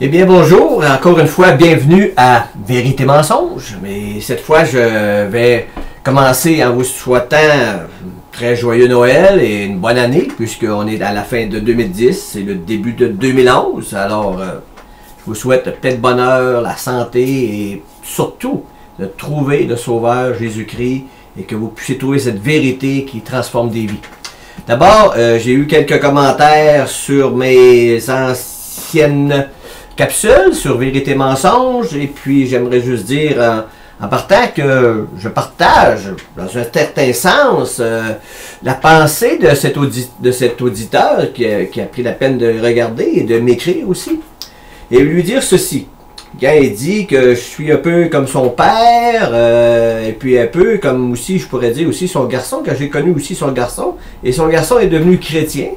Eh bien bonjour, encore une fois, bienvenue à Vérité Mensonge. Mais cette fois, je vais commencer en vous souhaitant un très joyeux Noël et une bonne année, puisqu'on est à la fin de 2010, c'est le début de 2011. Alors, je vous souhaite plein de bonheur, la santé et surtout de trouver le Sauveur Jésus-Christ et que vous puissiez trouver cette vérité qui transforme des vies. D'abord, j'ai eu quelques commentaires sur mes anciennes capsule sur Vérité Mensonge, et puis j'aimerais juste dire en partant que je partage dans un certain sens la pensée de cet auditeur qui a pris la peine de regarder et de m'écrire aussi, et lui dire ceci. Quand il dit que je suis un peu comme son père, et puis un peu comme aussi, je pourrais dire aussi son garçon, quand j'ai connu aussi son garçon, et son garçon est devenu chrétien,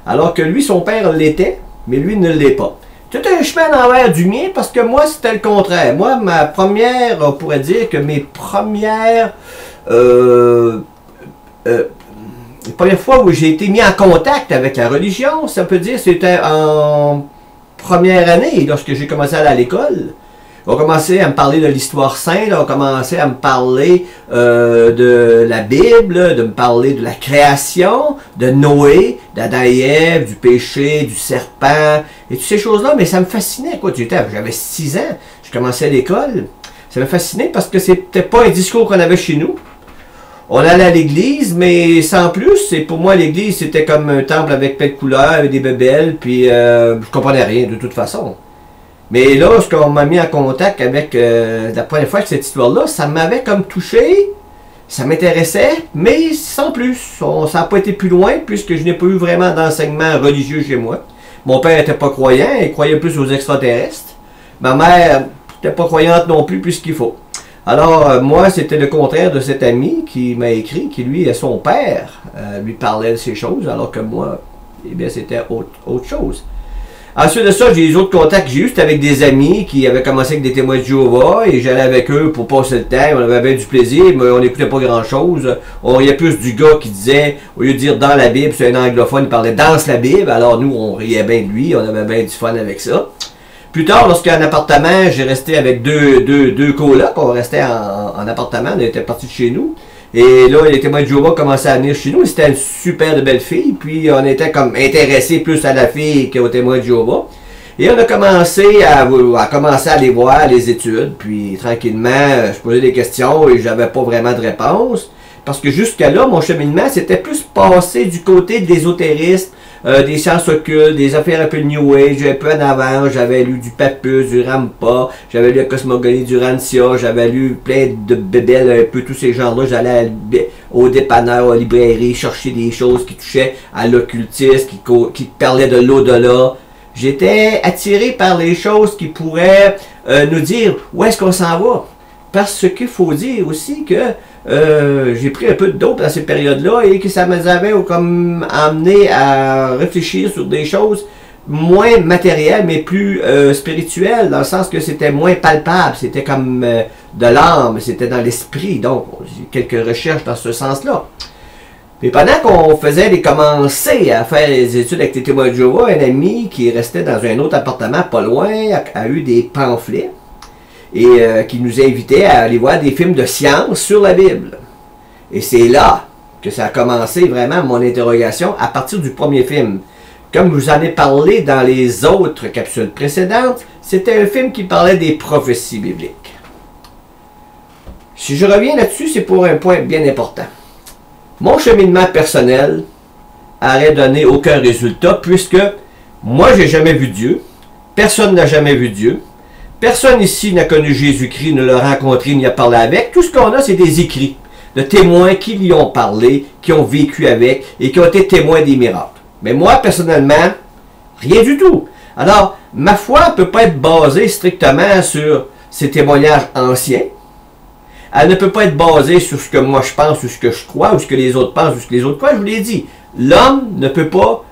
alors que lui, son père l'était, mais lui ne l'est pas. Tout un chemin à l'envers du mien, parce que moi, c'était le contraire. Moi, ma première, on pourrait dire que mes premières fois où j'ai été mis en contact avec la religion, ça peut dire, c'était en première année, lorsque j'ai commencé à aller à l'école. On commençait à me parler de l'histoire sainte, on commençait à me parler de la Bible, de me parler de la création, de Noé, d'Adam et Ève, du péché, du serpent, et toutes ces choses-là, mais ça me fascinait, quoi. J'avais 6 ans, je commençais à l'école, ça me fascinait parce que c'était pas un discours qu'on avait chez nous. On allait à l'église, mais sans plus, et pour moi l'église c'était comme un temple avec plein de couleurs, avec des bébelles, puis je comprenais rien de toute façon. Mais là, lorsqu'on m'a mis en contact avec la première fois que cette histoire-là, ça m'avait comme touché, ça m'intéressait, mais sans plus. Ça n'a pas été plus loin, puisque je n'ai pas eu vraiment d'enseignement religieux chez moi. Mon père n'était pas croyant, il croyait plus aux extraterrestres. Ma mère n'était pas croyante non plus, plus qu'il faut. Alors, moi, c'était le contraire de cet ami qui m'a écrit, qui lui, son père, lui parlait de ces choses, alors que moi, eh bien, c'était autre chose. Ensuite de ça, j'ai les autres contacts que j'ai eu, c'était avec des amis qui avaient commencé avec des témoins de Jéhovah, et j'allais avec eux pour passer le temps, on avait bien du plaisir, mais on n'écoutait pas grand chose. On riait plus du gars qui disait, au lieu de dire dans la Bible, c'est un anglophone, il parlait dans la Bible, alors nous, on riait bien de lui, on avait bien du fun avec ça. Plus tard, lorsqu'en appartement, j'ai resté avec deux colocs, on restait en appartement, on était partis de chez nous. Et là, les témoins de Jéhovah commençaient à venir chez nous. C'était une super de belle fille. Puis on était comme intéressés plus à la fille qu'aux témoins de Jéhovah. Et on a commencé à aller voir les études. Puis tranquillement, je posais des questions et j'avais pas vraiment de réponse. Parce que jusqu'à là, mon cheminement, c'était plus passé du côté de l'ésotérisme, des sciences occultes, des affaires un peu New Age, un peu en avant. J'avais lu du Papus, du Rampa, j'avais lu la cosmogonie du Rancia, j'avais lu plein de bébelles, un peu tous ces genres-là. J'allais au dépanneur, aux librairies, chercher des choses qui touchaient à l'occultisme, qui parlaient de l'au-delà. J'étais attiré par les choses qui pourraient nous dire où est-ce qu'on s'en va. Parce qu'il faut dire aussi que j'ai pris un peu de dope dans ces périodes-là et que ça m'avait comme amené à réfléchir sur des choses moins matérielles mais plus spirituelles, dans le sens que c'était moins palpable, c'était comme de l'âme, c'était dans l'esprit. Donc, j'ai quelques recherches dans ce sens-là. Mais pendant qu'on commençait à faire les études avec les témoins de Jéhovah, un ami qui restait dans un autre appartement pas loin a eu des pamphlets et qui nous invitait à aller voir des films de science sur la Bible. Et c'est là que ça a commencé vraiment mon interrogation à partir du premier film. Comme je vous en ai parlé dans les autres capsules précédentes, c'était un film qui parlait des prophéties bibliques. Si je reviens là-dessus, c'est pour un point bien important. Mon cheminement personnel n'aurait donné aucun résultat puisque moi, j'ai jamais vu Dieu, personne n'a jamais vu Dieu, personne ici n'a connu Jésus-Christ, ne l'a rencontré, ni a parlé avec. Tout ce qu'on a, c'est des écrits de témoins qui lui ont parlé, qui ont vécu avec et qui ont été témoins des miracles. Mais moi, personnellement, rien du tout. Alors, ma foi ne peut pas être basée strictement sur ces témoignages anciens. Elle ne peut pas être basée sur ce que moi je pense, ou ce que je crois, ou ce que les autres pensent, ou ce que les autres croient. Je vous l'ai dit, l'homme ne peut pas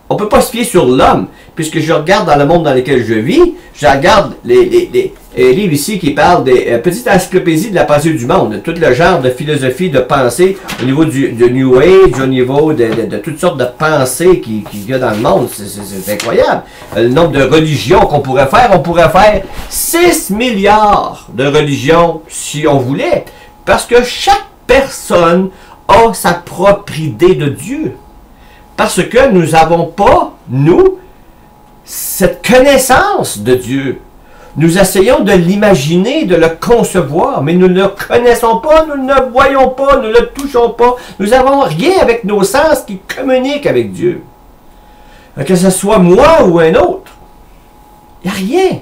On ne peut pas se fier sur l'homme, puisque je regarde dans le monde dans lequel je vis, je regarde les livres ici qui parlent des petites encyclopédies de la pensée du monde, tout le genre de philosophie, de pensée au niveau du New Age, au niveau de toutes sortes de pensées qu'il y a dans le monde. C'est incroyable. Le nombre de religions qu'on pourrait faire, on pourrait faire 6 milliards de religions si on voulait, parce que chaque personne a sa propre idée de Dieu. Parce que nous n'avons pas, nous, cette connaissance de Dieu. Nous essayons de l'imaginer, de le concevoir, mais nous ne le connaissons pas, nous ne le voyons pas, nous ne le touchons pas. Nous n'avons rien avec nos sens qui communiquent avec Dieu. Que ce soit moi ou un autre, il n'y a rien.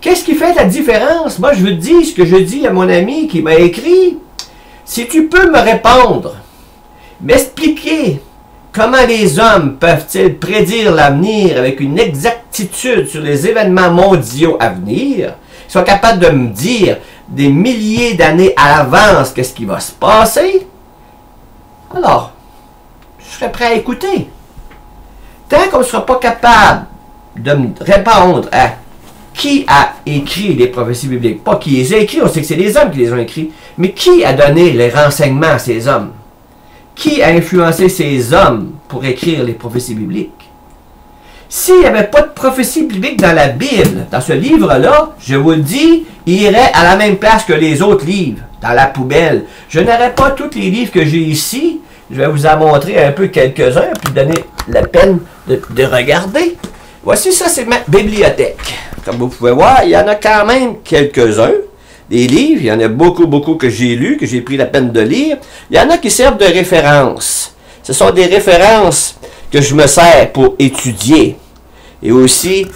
Qu'est-ce qui fait la différence? Moi, je veux te dire ce que je dis à mon ami qui m'a écrit. Si tu peux me répondre, m'expliquer comment les hommes peuvent-ils prédire l'avenir avec une exactitude sur les événements mondiaux à venir? Ils sont capables de me dire des milliers d'années à l'avance qu'est-ce qui va se passer? Alors, je serais prêt à écouter. Tant qu'on ne sera pas capable de me répondre à qui a écrit les prophéties bibliques, pas qui les a écrits, on sait que c'est les hommes qui les ont écrits, mais qui a donné les renseignements à ces hommes? Qui a influencé ces hommes pour écrire les prophéties bibliques? S'il n'y avait pas de prophéties bibliques dans la Bible, dans ce livre-là, je vous le dis, il irait à la même place que les autres livres, dans la poubelle. Je n'aurais pas tous les livres que j'ai ici. Je vais vous en montrer un peu quelques-uns, puis donner la peine de regarder. Voici ça, c'est ma bibliothèque. Comme vous pouvez voir, il y en a quand même quelques-uns. Des livres, il y en a beaucoup, beaucoup que j'ai lus, que j'ai pris la peine de lire. Il y en a qui servent de référence. Ce sont des références que je me sers pour étudier et aussi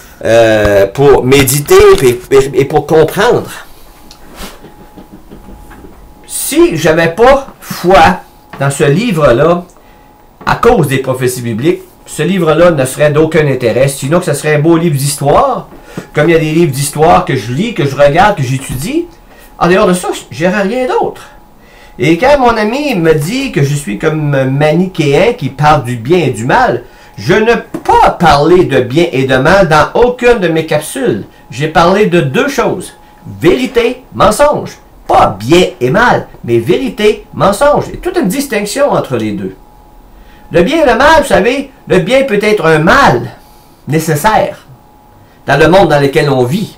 pour méditer et pour comprendre. Si je n'avais pas foi dans ce livre-là, à cause des prophéties bibliques, ce livre-là ne serait d'aucun intérêt, sinon que ce serait un beau livre d'histoire, comme il y a des livres d'histoire que je lis, que je regarde, que j'étudie. En dehors de ça, je n'aurais rien d'autre. Et quand mon ami me dit que je suis comme manichéen qui parle du bien et du mal, je ne peux pas parler de bien et de mal dans aucune de mes capsules. J'ai parlé de deux choses. Vérité, mensonge. Pas bien et mal, mais vérité, mensonge. Et toute une distinction entre les deux. Le bien et le mal, vous savez, le bien peut être un mal nécessaire dans le monde dans lequel on vit.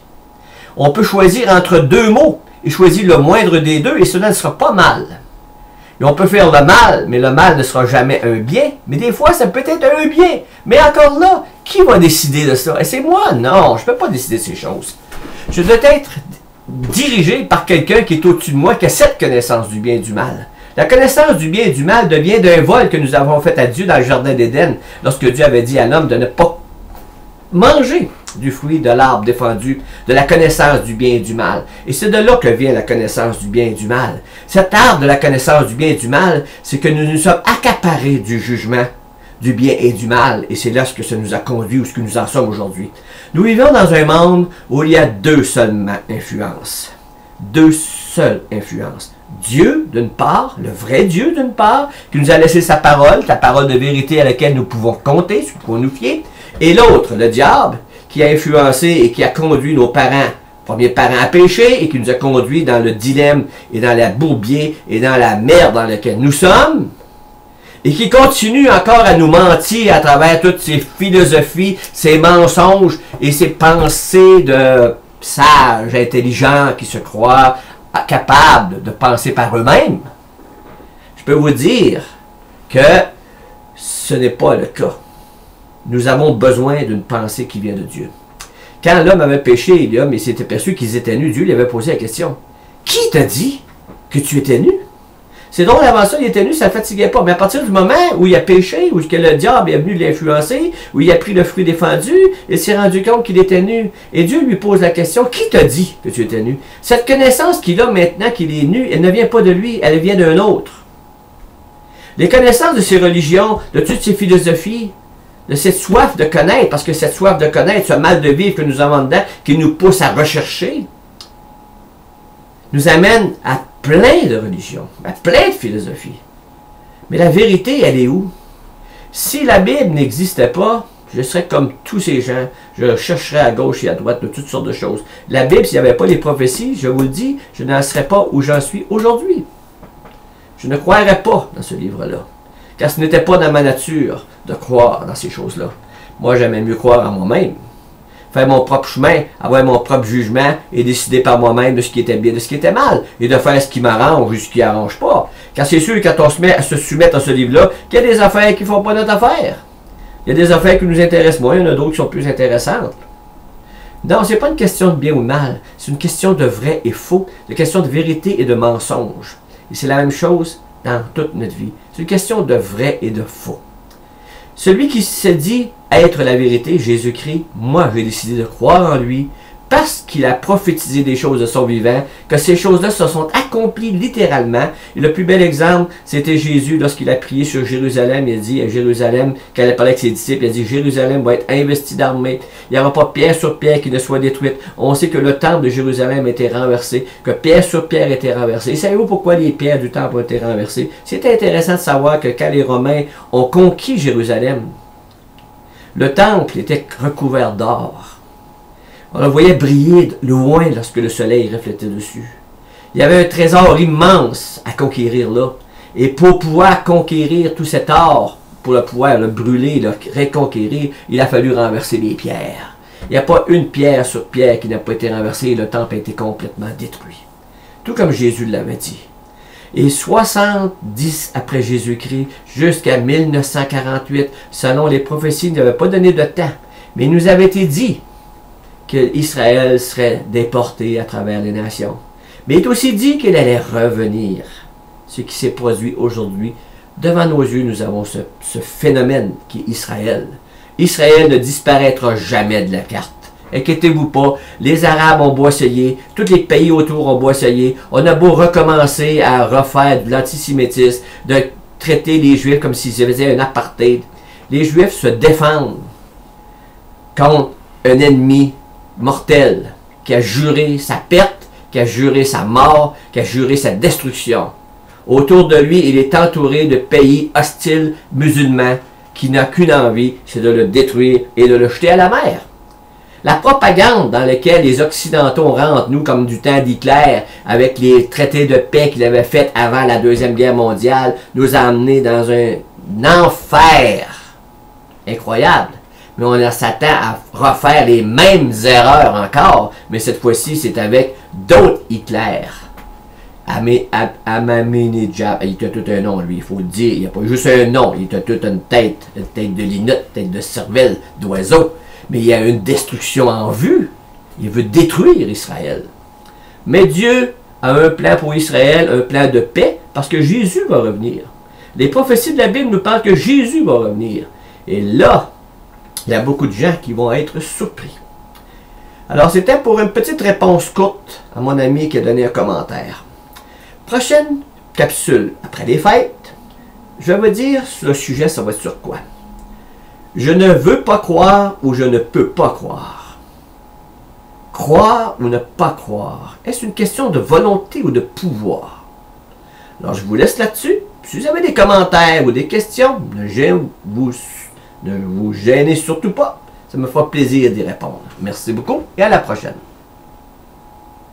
On peut choisir entre deux mots et choisir le moindre des deux et cela ne sera pas mal. Et on peut faire le mal, mais le mal ne sera jamais un bien. Mais des fois, ça peut être un bien. Mais encore là, qui va décider de ça? Et c'est moi? Non, je ne peux pas décider de ces choses. Je dois être dirigé par quelqu'un qui est au-dessus de moi, qui a cette connaissance du bien et du mal. La connaissance du bien et du mal devient d'un vol que nous avons fait à Dieu dans le jardin d'Éden, lorsque Dieu avait dit à l'homme de ne pas manger du fruit de l'arbre défendu, de la connaissance du bien et du mal. Et c'est de là que vient la connaissance du bien et du mal. Cet arbre de la connaissance du bien et du mal, c'est que nous nous sommes accaparés du jugement du bien et du mal. Et c'est là ce que ça nous a conduit, ou ce que nous en sommes aujourd'hui. Nous vivons dans un monde où il y a deux seulement influences. Deux seules influences. Dieu, d'une part, le vrai Dieu, d'une part, qui nous a laissé sa parole, la parole de vérité à laquelle nous pouvons compter, nous pouvons nous fier. Et l'autre, le diable, qui a influencé et qui a conduit nos parents, premiers parents à pécher, et qui nous a conduits dans le dilemme et dans la bourbier et dans la merde dans laquelle nous sommes, et qui continue encore à nous mentir à travers toutes ces philosophies, ces mensonges et ces pensées de sages, intelligents, qui se croient capables de penser par eux-mêmes. Je peux vous dire que ce n'est pas le cas. Nous avons besoin d'une pensée qui vient de Dieu. Quand l'homme avait péché, l'homme s'était aperçu qu'ils étaient nus, Dieu lui avait posé la question. Qui t'a dit que tu étais nu? C'est drôle, avant ça, il était nu, ça ne le fatiguait pas. Mais à partir du moment où il a péché, où que le diable est venu l'influencer, où il a pris le fruit défendu, il s'est rendu compte qu'il était nu. Et Dieu lui pose la question, qui t'a dit que tu étais nu? Cette connaissance qu'il a maintenant qu'il est nu, elle ne vient pas de lui, elle vient d'un autre. Les connaissances de ces religions, de toutes ces philosophies, de cette soif de connaître, parce que cette soif de connaître, ce mal de vivre que nous avons dedans, qui nous pousse à rechercher, nous amène à plein de religions, à plein de philosophies. Mais la vérité, elle est où? Si la Bible n'existait pas, je serais comme tous ces gens. Je chercherais à gauche et à droite de toutes sortes de choses. La Bible, s'il n'y avait pas les prophéties, je vous le dis, je n'en serais pas où j'en suis aujourd'hui. Je ne croirais pas dans ce livre-là. Car ce n'était pas dans ma nature de croire dans ces choses-là. Moi, j'aimais mieux croire en moi-même. Faire mon propre chemin, avoir mon propre jugement et décider par moi-même de ce qui était bien, de ce qui était mal. Et de faire ce qui m'arrange ou ce qui n'arrange pas. Car c'est sûr, quand on se met à se soumettre à ce livre-là, qu'il y a des affaires qui ne font pas notre affaire. Il y a des affaires qui nous intéressent moins, il y en a d'autres qui sont plus intéressantes. Non, ce n'est pas une question de bien ou de mal. C'est une question de vrai et faux, une question de vérité et de mensonge. Et c'est la même chose dans toute notre vie. C'est une question de vrai et de faux. Celui qui se dit être la vérité, Jésus-Christ, moi j'ai décidé de croire en lui parce qu'il a prophétisé des choses de son vivant, que ces choses-là se sont accomplies littéralement. Et le plus bel exemple, c'était Jésus lorsqu'il a prié sur Jérusalem. Il a dit à Jérusalem, quand il a parlé avec ses disciples, il a dit Jérusalem va être investie d'armée. Il n'y aura pas pierre sur pierre qui ne soit détruite. On sait que le temple de Jérusalem était renversé, que pierre sur pierre était renversée. Et savez-vous pourquoi les pierres du temple ont été renversées? C'était intéressant de savoir que quand les Romains ont conquis Jérusalem, le temple était recouvert d'or. On le voyait briller loin lorsque le soleil reflétait dessus. Il y avait un trésor immense à conquérir là. Et pour pouvoir conquérir tout cet or, pour le pouvoir le brûler, le reconquérir, il a fallu renverser les pierres. Il n'y a pas une pierre sur pierre qui n'a pas été renversée et le temple a été complètement détruit. Tout comme Jésus l'avait dit. Et 70 après Jésus-Christ, jusqu'à 1948, selon les prophéties, il n'avait pas donné de temps. Mais il nous avait été dit qu'Israël serait déporté à travers les nations. Mais il est aussi dit qu'il allait revenir. Ce qui s'est produit aujourd'hui. Devant nos yeux, nous avons ce phénomène qui est Israël. Israël ne disparaîtra jamais de la carte. Inquiétez-vous pas, les Arabes ont beau essayer, tous les pays autour ont beau essayer, on a beau recommencer à refaire de l'antisémitisme, de traiter les Juifs comme s'ils faisaient un apartheid. Les Juifs se défendent contre un ennemi mortel, qui a juré sa perte, qui a juré sa mort, qui a juré sa destruction. Autour de lui, il est entouré de pays hostiles musulmans qui n'a qu'une envie, c'est de le détruire et de le jeter à la mer. La propagande dans laquelle les Occidentaux rentrent, nous, comme du temps d'Hitler, avec les traités de paix qu'il avait faits avant la Deuxième Guerre mondiale, nous a amenés dans un enfer incroyable. Mais on s'attend à refaire les mêmes erreurs encore, mais cette fois-ci, c'est avec d'autres Hitler. Ahmadinejad, il a tout un nom, lui, il faut le dire. Il n'y a pas juste un nom, il a toute une tête de linotte, tête de cervelle, d'oiseau. Mais il y a une destruction en vue. Il veut détruire Israël. Mais Dieu a un plan pour Israël, un plan de paix, parce que Jésus va revenir. Les prophéties de la Bible nous parlent que Jésus va revenir. Et là, il y a beaucoup de gens qui vont être surpris. Alors, c'était pour une petite réponse courte à mon ami qui a donné un commentaire. Prochaine capsule, après les fêtes, je vais vous dire le sujet, ça va être sur quoi? Je ne veux pas croire ou je ne peux pas croire. Croire ou ne pas croire, est-ce une question de volonté ou de pouvoir? Alors, je vous laisse là-dessus. Si vous avez des commentaires ou des questions, ne vous gênez surtout pas. Ça me fera plaisir d'y répondre. Merci beaucoup et à la prochaine.